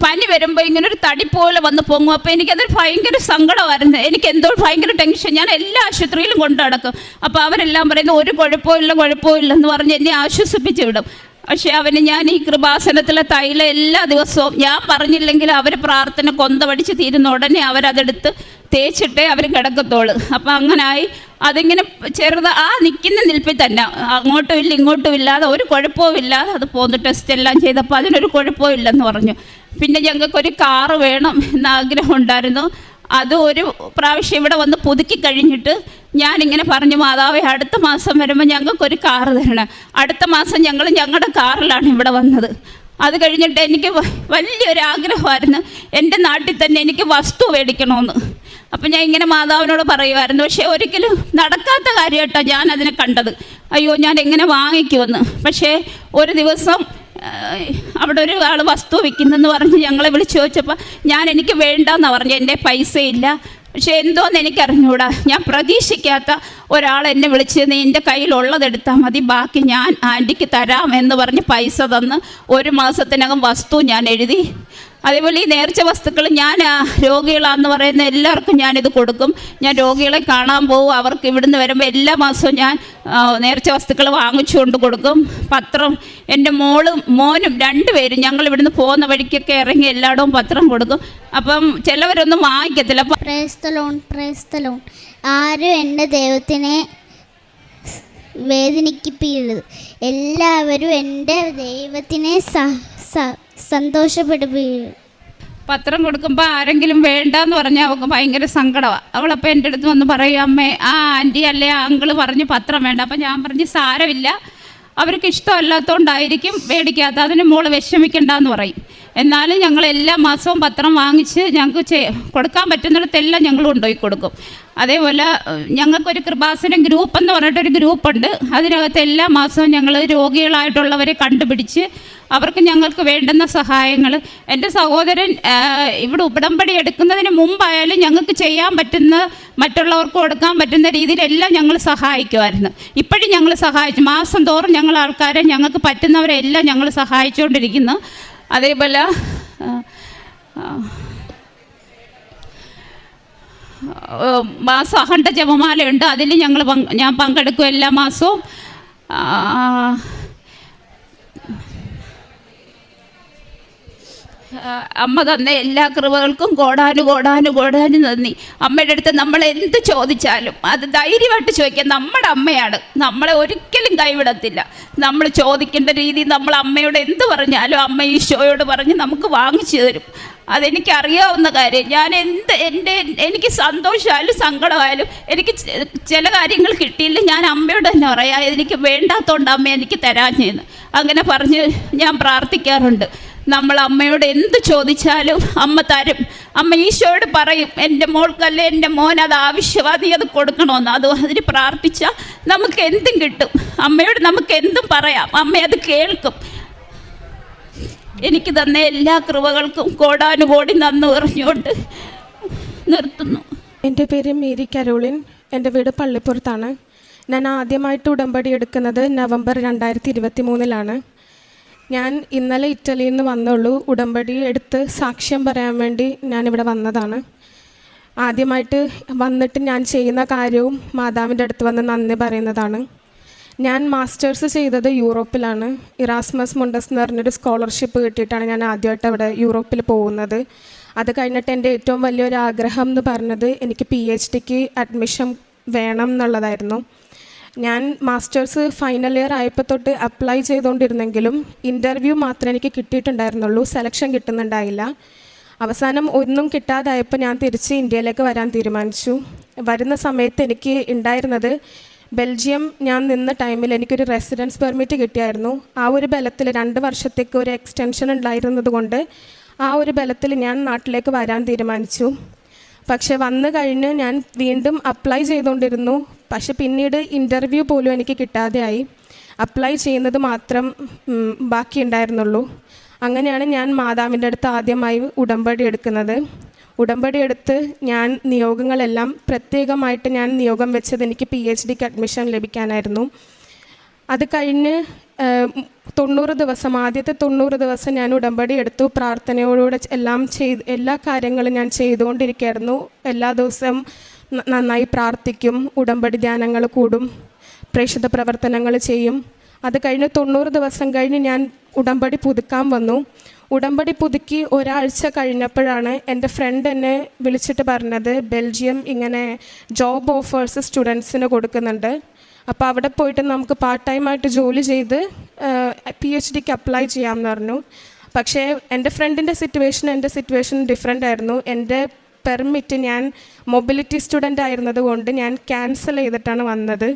പനി വരുമ്പോൾ ഇങ്ങനൊരു തടി പോലെ വന്ന് പൊങ്ങും. അപ്പോൾ എനിക്കതൊരു ഭയങ്കര സങ്കടമായിരുന്നു. എനിക്ക് എന്തോ ഭയങ്കര ടെൻഷൻ. ഞാൻ എല്ലാ ആശുപത്രിയിലും കൊണ്ടു നടക്കും. അപ്പോൾ അവരെല്ലാം പറയുന്നത് ഒരു കുഴപ്പമില്ലെന്ന് പറഞ്ഞ് എന്നെ ആശ്വസിപ്പിച്ച് വിടും. പക്ഷേ ഞാൻ ഈ കൃപാസനത്തിലെ തൈലം എല്ലാ ദിവസവും ഞാൻ പറഞ്ഞില്ലെങ്കിൽ അവർ പ്രാർത്ഥന കൊന്തപടിച്ച് തീരുന്ന ഉടനെ അവരതെടുത്ത് തേച്ചിട്ടേ അവർ കിടക്കത്തോളൂ. അപ്പം അങ്ങനായി അതിങ്ങനെ നിൽക്കുന്ന നിൽപ്പിൽ തന്നെ അങ്ങോട്ടും ഇല്ല ഇങ്ങോട്ടും ഇല്ലാതെ ഒരു കുഴപ്പവും ഇല്ലാതെ അത് പോന്നു. ടെസ്റ്റ് എല്ലാം ചെയ്തപ്പോൾ അതിനൊരു കുഴപ്പവും ഇല്ലെന്ന് പറഞ്ഞു. പിന്നെ ഞങ്ങൾക്കൊരു കാറ് വേണം എന്നാഗ്രഹം ഉണ്ടായിരുന്നു. അത് ഒരു പ്രാവശ്യം ഇവിടെ വന്ന് പുതുക്കി കഴിഞ്ഞിട്ട് ഞാനിങ്ങനെ പറഞ്ഞു മാതാവേ അടുത്ത മാസം വരുമ്പോൾ ഞങ്ങൾക്കൊരു കാറ് തരണം. അടുത്ത മാസം ഞങ്ങൾ ഞങ്ങളുടെ കാറിലാണ് ഇവിടെ വന്നത്. അത് കഴിഞ്ഞിട്ട് എനിക്ക് വലിയൊരു ആഗ്രഹമായിരുന്നു എൻ്റെ നാട്ടിൽ തന്നെ എനിക്ക് വസ്തു മേടിക്കണമെന്ന്. അപ്പം ഞാൻ ഇങ്ങനെ മാതാവിനോട് പറയുമായിരുന്നു. പക്ഷേ ഒരിക്കലും നടക്കാത്ത കാര്യമായിട്ടാണ് ഞാൻ അതിനെ കണ്ടത്. അയ്യോ, ഞാൻ എങ്ങനെ വാങ്ങിക്കുമെന്ന്. പക്ഷേ ഒരു ദിവസം അവിടെ ഒരു ആൾ വസ്തു വിൽക്കുന്നെന്ന് പറഞ്ഞ് ഞങ്ങളെ വിളിച്ച് ചോദിച്ചപ്പോൾ എനിക്ക് വേണ്ടെന്നാണ് പറഞ്ഞു. എൻ്റെ പൈസ ഇല്ല. പക്ഷെ എന്തോന്ന് എനിക്കറിഞ്ഞൂടാ. ഞാൻ പ്രതീക്ഷിക്കാത്ത ഒരാൾ എന്നെ വിളിച്ച് നീ എൻ്റെ കയ്യിലുള്ളതെടുത്താൽ മതി, ബാക്കി ഞാൻ ആൻറ്റിക്ക് തരാം എന്ന് പറഞ്ഞ് പൈസ തന്ന് 1 മാസത്തിനകം വസ്തു ഞാൻ എഴുതി. അതേപോലെ ഈ നേർച്ച വസ്തുക്കൾ ഞാൻ രോഗികളാണെന്ന് പറയുന്ന എല്ലാവർക്കും ഞാനിത് കൊടുക്കും. ഞാൻ രോഗികളെ കാണാൻ പോകും. അവർക്ക് ഇവിടുന്ന് വരുമ്പോൾ എല്ലാ മാസവും ഞാൻ നേർച്ച വസ്തുക്കൾ വാങ്ങിച്ചു കൊണ്ട് കൊടുക്കും. പത്രം എൻ്റെ മോനും 2 പേരും ഞങ്ങൾ ഇവിടുന്ന് പോകുന്ന വഴിക്കൊക്കെ ഇറങ്ങി എല്ലായിടവും പത്രം കൊടുക്കും. അപ്പം ചിലവരൊന്നും വാങ്ങിക്കത്തില്ല. Praise the lord. ആരും എൻ്റെ ദൈവത്തിനെ വേദനിപ്പിക്കരുത്. എല്ലാവരും എൻ്റെ ദൈവത്തിനെ സന്തോഷപ്പെടുകയും. പത്രം കൊടുക്കുമ്പോൾ ആരെങ്കിലും വേണ്ടാന്ന് പറഞ്ഞാൽ അവൾക്ക് ഭയങ്കര സങ്കടമാണ്. അവളപ്പോൾ എൻ്റെ അടുത്ത് വന്ന് പറയും, അമ്മേ ആ ആൻറ്റി അല്ലേ ആ അങ്കിള് പറഞ്ഞ് പത്രം വേണ്ട. അപ്പം ഞാൻ പറഞ്ഞ് സാരമില്ല, അവർക്ക് ഇഷ്ടമല്ലാത്തതുകൊണ്ടായിരിക്കും മേടിക്കാത്ത, അതിന് മോള് വിഷമിക്കണ്ടെന്ന് പറയും. എന്നാലും ഞങ്ങൾ എല്ലാ മാസവും പത്രം വാങ്ങിച്ച് ഞങ്ങൾക്ക് കൊടുക്കാൻ പറ്റുന്നിടത്തെല്ലാം ഞങ്ങൾ കൊണ്ടുപോയി കൊടുക്കും. അതേപോലെ ഞങ്ങൾക്കൊരു കൃപാസനം ഗ്രൂപ്പ് എന്ന് പറഞ്ഞിട്ടൊരു ഗ്രൂപ്പുണ്ട്. അതിനകത്ത് എല്ലാ മാസവും ഞങ്ങൾ രോഗികളായിട്ടുള്ളവരെ കണ്ടുപിടിച്ച് അവർക്ക് ഞങ്ങൾക്ക് വേണ്ടുന്ന സഹായങ്ങൾ, എൻ്റെ സഹോദരൻ ഇവിടെ ഉടമ്പടി എടുക്കുന്നതിന് മുമ്പായാലും ഞങ്ങൾക്ക് ചെയ്യാൻ പറ്റുന്ന മറ്റുള്ളവർക്ക് കൊടുക്കാൻ പറ്റുന്ന രീതിയിലെല്ലാം ഞങ്ങൾ സഹായിക്കുമായിരുന്നു. ഇപ്പോഴും ഞങ്ങൾ സഹായിച്ചു. മാസം തോറും ഞങ്ങൾ ആൾക്കാരെ ഞങ്ങൾക്ക് പറ്റുന്നവരെല്ലാം ഞങ്ങൾ സഹായിച്ചുകൊണ്ടിരിക്കുന്നു. അതേപോലെ മാസം അഖണ്ഡ ജപമാലയുണ്ട്. അതിൽ ഞാൻ പങ്കെടുക്കും എല്ലാ മാസവും. അമ്മ തന്ന എല്ലാ കൃപകൾക്കും കോടാനു നന്ദി. അമ്മയുടെ അടുത്ത് നമ്മൾ എന്ത് ചോദിച്ചാലും അത് ധൈര്യമായിട്ട് ചോദിക്കാം. നമ്മുടെ അമ്മയാണ്, നമ്മളെ ഒരിക്കലും കൈവിടത്തില്ല. നമ്മൾ ചോദിക്കേണ്ട രീതി നമ്മൾ അമ്മയോട് എന്ത് പറഞ്ഞാലും അമ്മ ഈശോയോട് പറഞ്ഞ് നമുക്ക് വാങ്ങിച്ചു തരും. അതെനിക്കറിയാവുന്ന കാര്യം. ഞാൻ എനിക്ക് സന്തോഷമായാലും സങ്കടമായാലും എനിക്ക് ചില കാര്യങ്ങൾ കിട്ടിയില്ല, ഞാൻ അമ്മയോട് തന്നെ പറയാം, എനിക്ക് വേണ്ടാത്തതുകൊണ്ട് അമ്മ എനിക്ക് തരാഞ്ഞെന്ന് അങ്ങനെ പറഞ്ഞ് ഞാൻ പ്രാർത്ഥിക്കാറുണ്ട്. നമ്മൾ അമ്മയോട് എന്ത് ചോദിച്ചാലും അമ്മ തരും. അമ്മ ഈശോയോട് പറയും, എൻ്റെ മോൾക്കല്ലേ എൻ്റെ മോൻ അത് ആവശ്യമാണ്, നീ അത് കൊടുക്കണമെന്ന്. അതിന് പ്രാർത്ഥിച്ചാൽ നമുക്ക് എന്തും കിട്ടും. അമ്മയോട് നമുക്ക് എന്തും പറയാം, അമ്മ അത് കേൾക്കും. എനിക്ക് തന്ന എല്ലാ കൃപകൾക്കും കോടാനുകോടി നന്ദി പറഞ്ഞുകൊണ്ട് നിർത്തുന്നു. എൻ്റെ പേര് മേരി കരോളിൻ. എൻ്റെ വീട് പള്ളിപ്പുറത്താണ്. ഞാൻ ആദ്യമായിട്ട് ഉടമ്പടി എടുക്കുന്നത് നവംബർ 2023 ഞാൻ ഇന്നലെ ഇറ്റലിയിൽ നിന്ന് വന്നുള്ളൂ. ഉടമ്പടി എടുത്ത് സാക്ഷ്യം പറയാൻ വേണ്ടി ഞാനിവിടെ വന്നതാണ്. ആദ്യമായിട്ട് വന്നിട്ട് ഞാൻ ചെയ്യുന്ന കാര്യവും മാതാവിൻ്റെ അടുത്ത് വന്ന് നന്ദി പറയുന്നതാണ്. ഞാൻ മാസ്റ്റേഴ്സ് ചെയ്തത് യൂറോപ്പിലാണ്. ഇറാസ്മസ് മുണ്ടസ് എന്ന് പറഞ്ഞൊരു സ്കോളർഷിപ്പ് കിട്ടിയിട്ടാണ് ഞാൻ ആദ്യമായിട്ട് അവിടെ യൂറോപ്പിൽ പോകുന്നത്. അത് കഴിഞ്ഞിട്ട് എൻ്റെ ഏറ്റവും വലിയൊരു ആഗ്രഹം എന്ന് പറഞ്ഞത് എനിക്ക് PhDക്ക് അഡ്മിഷൻ വേണം എന്നുള്ളതായിരുന്നു. ഞാൻ മാസ്റ്റേഴ്സ് ഫൈനൽ ഇയർ ആയപ്പോൾ തൊട്ട് അപ്ലൈ ചെയ്തുകൊണ്ടിരുന്നെങ്കിലും ഇൻ്റർവ്യൂ മാത്രമേ എനിക്ക് കിട്ടിയിട്ടുണ്ടായിരുന്നുള്ളൂ, സെലക്ഷൻ കിട്ടുന്നുണ്ടായില്ല. അവസാനം ഒന്നും കിട്ടാതായപ്പോൾ ഞാൻ തിരിച്ച് ഇന്ത്യയിലേക്ക് വരാൻ തീരുമാനിച്ചു. വരുന്ന സമയത്ത് എനിക്ക് ഉണ്ടായിരുന്നത് ബെൽജിയം ഞാൻ നിന്ന ടൈമിൽ എനിക്കൊരു റെസിഡൻസ് പെർമിറ്റ് കിട്ടിയായിരുന്നു. ആ ഒരു ബലത്തിൽ 2 വർഷത്തേക്ക് ഒരു എക്സ്റ്റൻഷൻ ഉണ്ടായിരുന്നത് കൊണ്ട് ആ ഒരു ബലത്തിൽ ഞാൻ നാട്ടിലേക്ക് വരാൻ തീരുമാനിച്ചു. പക്ഷെ വന്നു കഴിഞ്ഞ് ഞാൻ വീണ്ടും അപ്ലൈ ചെയ്തുകൊണ്ടിരുന്നു. പക്ഷെ പിന്നീട് ഇൻ്റർവ്യൂ പോലും എനിക്ക് കിട്ടാതെയായി. അപ്ലൈ ചെയ്യുന്നത് മാത്രം ബാക്കിയുണ്ടായിരുന്നുള്ളൂ. അങ്ങനെയാണ് ഞാൻ മാതാവിൻ്റെ അടുത്ത് ആദ്യമായി ഉടമ്പടി എടുക്കുന്നത്. ഉടമ്പടി എടുത്ത് ഞാൻ നിയോഗങ്ങളെല്ലാം പ്രത്യേകമായിട്ട് ഞാൻ നിയോഗം വെച്ചത് എനിക്ക് PhDക്ക് അഡ്മിഷൻ ലഭിക്കാനായിരുന്നു. അത് കഴിഞ്ഞ് 90 ദിവസം, ആദ്യത്തെ 90 ദിവസം ഞാൻ ഉടമ്പടി എടുത്തു. പ്രാർത്ഥനയോടുകൂടെ എല്ലാ കാര്യങ്ങളും ഞാൻ ചെയ്തുകൊണ്ടിരിക്കുകയായിരുന്നു. എല്ലാ ദിവസവും നന്നായി പ്രാർത്ഥിക്കും, ഉടമ്പടി ധ്യാനങ്ങൾ കൂടും, പ്രേക്ഷിത പ്രവർത്തനങ്ങൾ ചെയ്യും. അത് കഴിഞ്ഞ് 90 ദിവസം കഴിഞ്ഞ് ഞാൻ ഉടമ്പടി പുതുക്കാൻ വന്നു. ഉടമ്പടി പുതുക്കി ഒരാഴ്ച കഴിഞ്ഞപ്പോഴാണ് എൻ്റെ ഫ്രണ്ട് എന്നെ വിളിച്ചിട്ട് പറഞ്ഞത്, ബെൽജിയം ഇങ്ങനെ ജോബ് ഓഫേഴ്സ് സ്റ്റുഡൻസിന് കൊടുക്കുന്നുണ്ട്, അപ്പോൾ അവിടെ പോയിട്ട് നമുക്ക് പാർട്ട് ടൈമായിട്ട് ജോലി ചെയ്ത് PhDക്ക് അപ്ലൈ ചെയ്യാമെന്ന് പറഞ്ഞു. പക്ഷേ എൻ്റെ ഫ്രണ്ടിൻ്റെ എൻ്റെ സിറ്റുവേഷൻ ഡിഫറെൻ്റ് ആയിരുന്നു. എൻ്റെ പെർമിറ്റ് ഞാൻ മൊബിലിറ്റി സ്റ്റുഡൻ്റ് ആയിരുന്നത് കൊണ്ട് ഞാൻ ക്യാൻസൽ ചെയ്തിട്ടാണ് വന്നത്.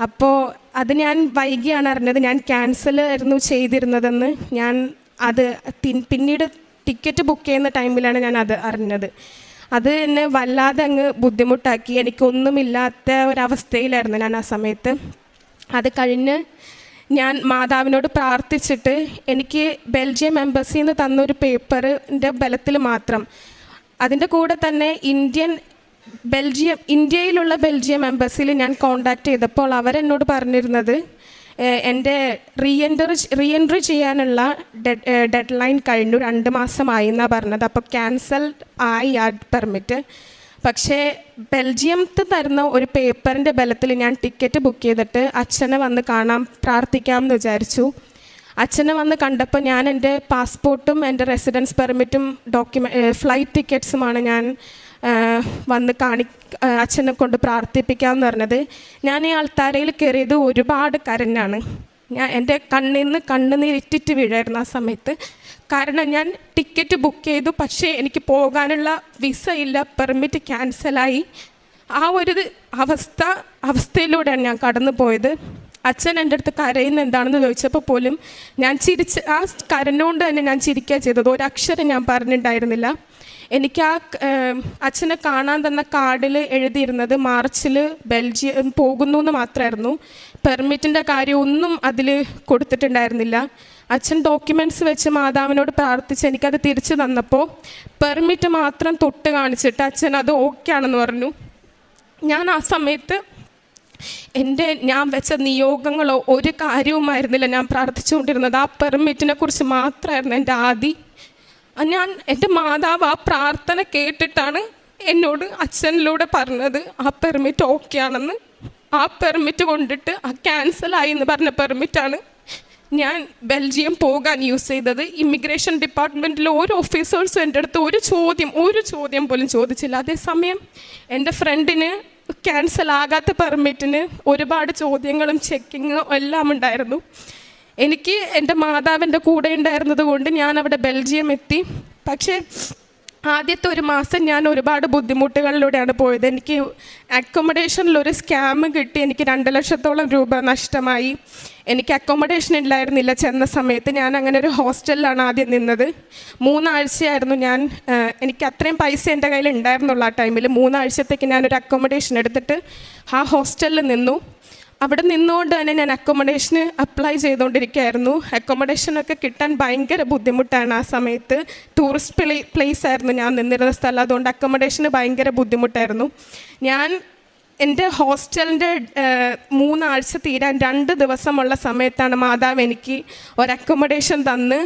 അപ്പോൾ അത് ഞാൻ വൈകിയാണ് അറിഞ്ഞത്. ഞാൻ ക്യാൻസൽ ആയിരുന്നു ചെയ്തിരുന്നതെന്ന്. ഞാൻ അത് പിന്നീട് ടിക്കറ്റ് ബുക്ക് ചെയ്യുന്ന ടൈമിലാണ് ഞാൻ അത് അറിഞ്ഞത്. അത് എന്നെ വല്ലാതെ അങ്ങ് ബുദ്ധിമുട്ടാക്കി. എനിക്കൊന്നുമില്ലാത്ത ഒരവസ്ഥയിലായിരുന്നു ഞാൻ ആ സമയത്ത്. അത് കഴിഞ്ഞ് ഞാൻ മാതാവിനോട് പ്രാർത്ഥിച്ചിട്ട് എനിക്ക് ബെൽജിയം എംബസിയിൽ നിന്ന് തന്നൊരു പേപ്പറിൻ്റെ ബലത്തിൽ മാത്രം, അതിൻ്റെ കൂടെ തന്നെ ഇന്ത്യയിലുള്ള ബെൽജിയം എംബസിയിൽ ഞാൻ കോണ്ടാക്ട് ചെയ്തപ്പോൾ അവരെന്നോട് പറഞ്ഞിരുന്നത് എൻ്റെ റീഎൻട്രി ചെയ്യാനുള്ള ഡെഡ് ലൈൻ കഴിഞ്ഞു, 2 മാസമായി എന്നാണ് പറഞ്ഞത്. അപ്പോൾ ക്യാൻസൽ ആയി ആ പെർമിറ്റ്. പക്ഷേ ബെൽജിയത്തിൽ തരുന്ന ഒരു പേപ്പറിൻ്റെ ബലത്തിൽ ഞാൻ ടിക്കറ്റ് ബുക്ക് ചെയ്തിട്ട് അച്ഛനെ വന്ന് കാണാൻ പ്രാർത്ഥിക്കാമെന്ന് വിചാരിച്ചു. അച്ഛനെ വന്ന് കണ്ടപ്പോൾ ഞാൻ എൻ്റെ പാസ്പോർട്ടും എൻ്റെ റെസിഡൻസ് പെർമിറ്റും ഫ്ലൈറ്റ് ടിക്കറ്റ്സുമാണ് ഞാൻ വന്ന് അച്ഛനെ കൊണ്ട് പ്രാർത്ഥിപ്പിക്കാമെന്ന് പറഞ്ഞത്. ഞാൻ ഈ അൾത്താരയിൽ കയറിയത് ഒരുപാട് കരഞ്ഞാണ്. എൻ്റെ കണ്ണിൽ നിന്ന് കണ്ണുനീരിറ്റിട്ട് വീഴായിരുന്നു ആ സമയത്ത്. കാരണം ഞാൻ ടിക്കറ്റ് ബുക്ക് ചെയ്തു, പക്ഷേ എനിക്ക് പോകാനുള്ള വിസ ഇല്ല, പെർമിറ്റ് ക്യാൻസലായി. ആ ഒരു അവസ്ഥയിലൂടെയാണ് ഞാൻ കടന്നു പോയത്. അച്ഛൻ എൻ്റെ അടുത്ത് കരയുന്ന എന്താണെന്ന് ചോദിച്ചപ്പോൾ പോലും ഞാൻ ആ കരഞ്ഞുകൊണ്ട് തന്നെ ഞാൻ ചിരിക്കുക ചെയ്തത്. ഒരക്ഷരം ഞാൻ പറഞ്ഞിട്ടുണ്ടായിരുന്നില്ല. എനിക്ക് ആ അച്ഛനെ കാണാൻ തന്ന കാർഡിൽ എഴുതിയിരുന്നത് മാർച്ചിൽ ബെൽജിയം പോകുന്നു എന്ന് മാത്രമായിരുന്നു. പെർമിറ്റിൻ്റെ കാര്യം ഒന്നും അതിൽ കൊടുത്തിട്ടുണ്ടായിരുന്നില്ല. അച്ഛൻ ഡോക്യുമെൻറ്റ്സ് വെച്ച് മാതാവിനോട് പ്രാർത്ഥിച്ച് എനിക്കത് തിരിച്ചു തന്നപ്പോൾ പെർമിറ്റ് മാത്രം തൊട്ട് കാണിച്ചിട്ട് അച്ഛൻ അത് ഓക്കെ ആണെന്ന് പറഞ്ഞു. ഞാൻ ആ സമയത്ത് ഞാൻ വെച്ച നിയോഗങ്ങളോ ഒരു കാര്യവുമായിരുന്നില്ല ഞാൻ പ്രാർത്ഥിച്ചുകൊണ്ടിരുന്നത്. ആ പെർമിറ്റിനെ കുറിച്ച് മാത്രമായിരുന്നു എൻ്റെ ആദി. എൻ്റെ മാതാവ് ആ പ്രാർത്ഥന കേട്ടിട്ടാണ് എന്നോട് അച്ഛനിലൂടെ പറഞ്ഞത് ആ പെർമിറ്റ് ഓക്കെ ആണെന്ന്. ആ പെർമിറ്റ് കൊണ്ടിട്ട് ആ ക്യാൻസലായി എന്ന് പറഞ്ഞ പെർമിറ്റാണ് ഞാൻ ബെൽജിയം പോകാൻ യൂസ് ചെയ്തത്. ഇമിഗ്രേഷൻ ഡിപ്പാർട്ട്മെൻറ്റിൽ ഓരോ ഓഫീസേഴ്സും എൻ്റെ അടുത്ത് ഒരു ചോദ്യം പോലും ചോദിച്ചില്ല. അതേസമയം എൻ്റെ ഫ്രണ്ടിന് ക്യാൻസൽ ആകാത്ത പെർമിറ്റിന് ഒരുപാട് ചോദ്യങ്ങളും ചെക്കിങ്ങും എല്ലാം ഉണ്ടായിരുന്നു. എനിക്ക് എൻ്റെ മാതാവിൻ്റെ കൂടെ ഉണ്ടായിരുന്നത് കൊണ്ട് ഞാൻ അവിടെ ബെൽജിയം എത്തി. പക്ഷേ ആദ്യത്തെ 1 മാസം ഞാൻ ഒരുപാട് ബുദ്ധിമുട്ടുകളിലൂടെയാണ് പോയത്. എനിക്ക് അക്കോമഡേഷനിലൊരു സ്കാം കിട്ടി. എനിക്ക് 2 ലക്ഷത്തോളം രൂപ നഷ്ടമായി. എനിക്ക് അക്കോമഡേഷൻ ഇല്ലായിരുന്നില്ല ചെന്ന സമയത്ത്. ഞാൻ അങ്ങനെ ഒരു ഹോസ്റ്റലിലാണ് ആദ്യം നിന്നത്. 3 ആഴ്ചയായിരുന്നു എനിക്ക് അത്രയും പൈസ എൻ്റെ കയ്യിൽ ഉണ്ടായിരുന്നുള്ളൂ ആ ടൈമിൽ. 3 ആഴ്ചത്തേക്ക് ഞാനൊരു അക്കോമഡേഷൻ എടുത്തിട്ട് ആ ഹോസ്റ്റലിൽ നിന്നു. അവിടെ നിന്നുകൊണ്ട് തന്നെ ഞാൻ അക്കോമഡേഷന് അപ്ലൈ ചെയ്തുകൊണ്ടിരിക്കുകയായിരുന്നു. അക്കോമഡേഷനൊക്കെ കിട്ടാൻ ഭയങ്കര ബുദ്ധിമുട്ടാണ് ആ സമയത്ത്. ടൂറിസ്റ്റ് പ്ലേസ് ആയിരുന്നു ഞാൻ നിന്നിരുന്ന സ്ഥലം. അതുകൊണ്ട് അക്കോമഡേഷന് ഭയങ്കര ബുദ്ധിമുട്ടായിരുന്നു. എൻ്റെ ഹോസ്റ്റലിൻ്റെ 3 ആഴ്ച തീരാൻ 2 ദിവസമുള്ള സമയത്താണ് മാതാവ് എനിക്ക് ഒരു അക്കോമഡേഷൻ തന്ന്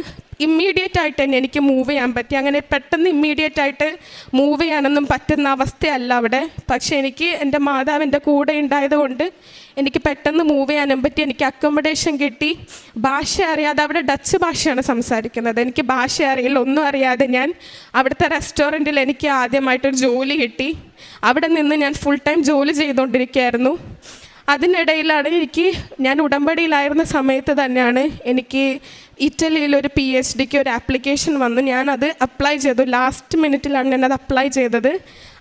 ഇമ്മീഡിയറ്റ് ആയിട്ട് തന്നെ എനിക്ക് മൂവ് ചെയ്യാൻ പറ്റി. അങ്ങനെ പെട്ടെന്ന് ഇമ്മീഡിയറ്റ് ആയിട്ട് മൂവ് ചെയ്യാനൊന്നും പറ്റുന്ന അവസ്ഥയല്ല അവിടെ. പക്ഷേ എനിക്ക് എൻ്റെ മാതാവ് എൻ്റെ കൂടെ ഉണ്ടായതുകൊണ്ട് എനിക്ക് പെട്ടെന്ന് മൂവ് ചെയ്യാനും പറ്റി. എനിക്ക് അക്കോമഡേഷൻ കിട്ടി. ഭാഷ അറിയാതെ, അവിടെ ഡച്ച് ഭാഷയാണ് സംസാരിക്കുന്നത്, എനിക്ക് ഭാഷ അറിയില്ല. ഒന്നും അറിയാതെ ഞാൻ അവിടുത്തെ റെസ്റ്റോറൻറ്റിൽ എനിക്ക് ആദ്യമായിട്ടൊരു ജോലി കിട്ടി. അവിടെ നിന്ന് ഞാൻ ഫുൾ ടൈം ജോലി ചെയ്തുകൊണ്ടിരിക്കുകയായിരുന്നു. അതിനിടയിലാണ് ഞാൻ ഉടമ്പടിയിലായിരുന്ന സമയത്ത് തന്നെയാണ് എനിക്ക് ഇറ്റലിയിലൊരു PhDക്ക് ഒരു ആപ്ലിക്കേഷൻ വന്നു. ഞാനത് അപ്ലൈ ചെയ്തു. ലാസ്റ്റ് മിനിറ്റിലാണ് ഞാനത് അപ്ലൈ ചെയ്തത്.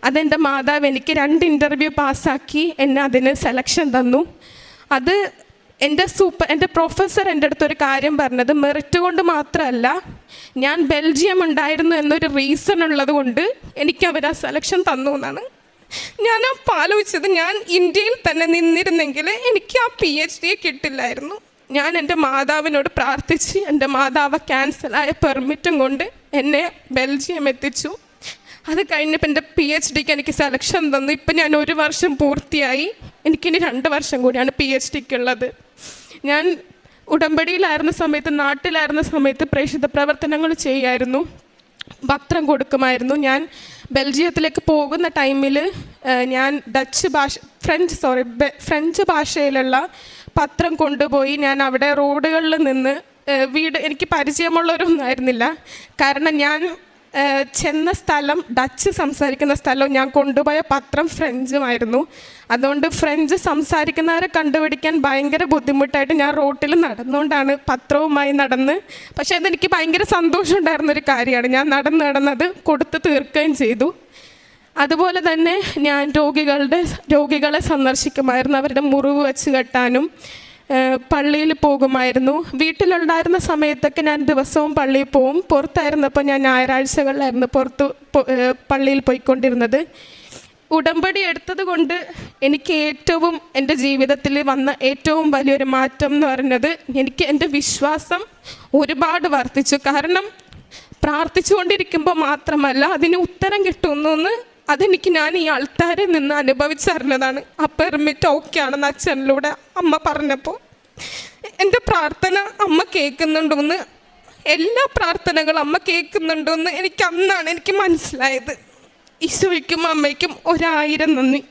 അതെൻ്റെ മാതാവ് എനിക്ക് 2 ഇൻ്റർവ്യൂ പാസ്സാക്കി എന്നെ അതിന് സെലക്ഷൻ തന്നു. അത് എൻ്റെ പ്രൊഫസർ എൻ്റെ അടുത്തൊരു കാര്യം പറഞ്ഞത്, മെറിറ്റ് കൊണ്ട് മാത്രമല്ല, ഞാൻ ബെൽജിയം ഉണ്ടായിരുന്നു എന്നൊരു റീസൺ ഉള്ളത് കൊണ്ട് എനിക്ക് അവർ ആ സെലക്ഷൻ തന്നു എന്നാണ്. ഞാൻ ആലോചിച്ചത്, ഞാൻ ഇന്ത്യയിൽ തന്നെ നിന്നിരുന്നെങ്കിൽ എനിക്ക് ആ PhD കിട്ടില്ലായിരുന്നു. ഞാൻ എൻ്റെ മാതാവിനോട് പ്രാർത്ഥിച്ച് എൻ്റെ മാതാവ് ക്യാൻസലായ പെർമിറ്റും കൊണ്ട് എന്നെ ബെൽജിയം എത്തിച്ചു. അത് കഴിഞ്ഞപ്പോൾ എൻ്റെ PhDക്ക് എനിക്ക് സെലക്ഷൻ തന്നു. ഇപ്പം ഞാൻ 1 വർഷം പൂർത്തിയായി. എനിക്കിനി 2 വർഷം കൂടിയാണ് PhDക്ക് ഉള്ളത്. ഞാൻ ഉടമ്പടിയിലായിരുന്ന സമയത്ത്, നാട്ടിലായിരുന്ന സമയത്ത് പ്രേക്ഷിത പ്രവർത്തനങ്ങൾ ചെയ്യായിരുന്നു, പത്രം കൊടുക്കുമായിരുന്നു. ഞാൻ ബെൽജിയത്തിലേക്ക് പോകുന്ന ടൈമിൽ ഞാൻ ഫ്രഞ്ച് ഭാഷയിലുള്ള പത്രം കൊണ്ടുപോയി ഞാൻ അവിടെ റോഡുകളിൽ നിന്ന് എനിക്ക് പരിചയമുള്ളവരൊന്നും ആയിരുന്നില്ല. കാരണം ഞാൻ ചെന്ന സ്ഥലം ഡച്ച് സംസാരിക്കുന്ന സ്ഥലവും ഞാൻ കൊണ്ടുപോയ പത്രം ഫ്രഞ്ചുമായിരുന്നു. അതുകൊണ്ട് ഫ്രഞ്ച് സംസാരിക്കുന്നവരെ കണ്ടുപിടിക്കാൻ ഭയങ്കര ബുദ്ധിമുട്ടായിട്ട് ഞാൻ റോട്ടിൽ നടന്നുകൊണ്ടാണ് പത്രവുമായി നടന്ന്. പക്ഷേ അതെനിക്ക് ഭയങ്കര സന്തോഷമുണ്ടായിരുന്നൊരു കാര്യമാണ്. ഞാൻ നടന്നത് കൊടുത്ത് തീർക്കുകയും ചെയ്തു. അതുപോലെ തന്നെ ഞാൻ രോഗികളെ സന്ദർശിക്കുമായിരുന്നു. അവരുടെ മുറിവ് വെച്ച് കെട്ടാനും പള്ളിയിൽ പോകുമായിരുന്നു. വീട്ടിലുണ്ടായിരുന്ന സമയത്തൊക്കെ ഞാൻ ദിവസവും പള്ളിയിൽ പോവും. പുറത്തായിരുന്നപ്പോൾ ഞാൻ ഞായറാഴ്ചകളിലായിരുന്നു പള്ളിയിൽ പോയിക്കൊണ്ടിരുന്നത്. ഉടമ്പടി എടുത്തത് കൊണ്ട് എനിക്ക് ഏറ്റവും എൻ്റെ ജീവിതത്തിൽ വന്ന ഏറ്റവും വലിയൊരു മാറ്റം എന്ന് പറയുന്നത് എനിക്ക് എൻ്റെ വിശ്വാസം ഒരുപാട് വർദ്ധിച്ചു. കാരണം പ്രാർത്ഥിച്ചുകൊണ്ടിരിക്കുമ്പോൾ മാത്രമല്ല അതിന് ഉത്തരം കിട്ടുന്നു അതെനിക്ക് ഞാൻ ഈ ആൾക്കാരിൽ നിന്ന് അനുഭവിച്ചറിഞ്ഞതാണ്. ആ പെർമിറ്റ് ഓക്കെ ആണെന്ന് അച്ഛനിലൂടെ അമ്മ പറഞ്ഞപ്പോൾ എൻ്റെ പ്രാർത്ഥന അമ്മ കേൾക്കുന്നുണ്ടോയെന്ന്, എല്ലാ പ്രാർത്ഥനകളും അമ്മ കേൾക്കുന്നുണ്ടോയെന്ന് എനിക്ക് അന്നാണ് എനിക്ക് മനസ്സിലായത്. ഈശോയ്ക്കും അമ്മയ്ക്കും 1000 നന്ദി.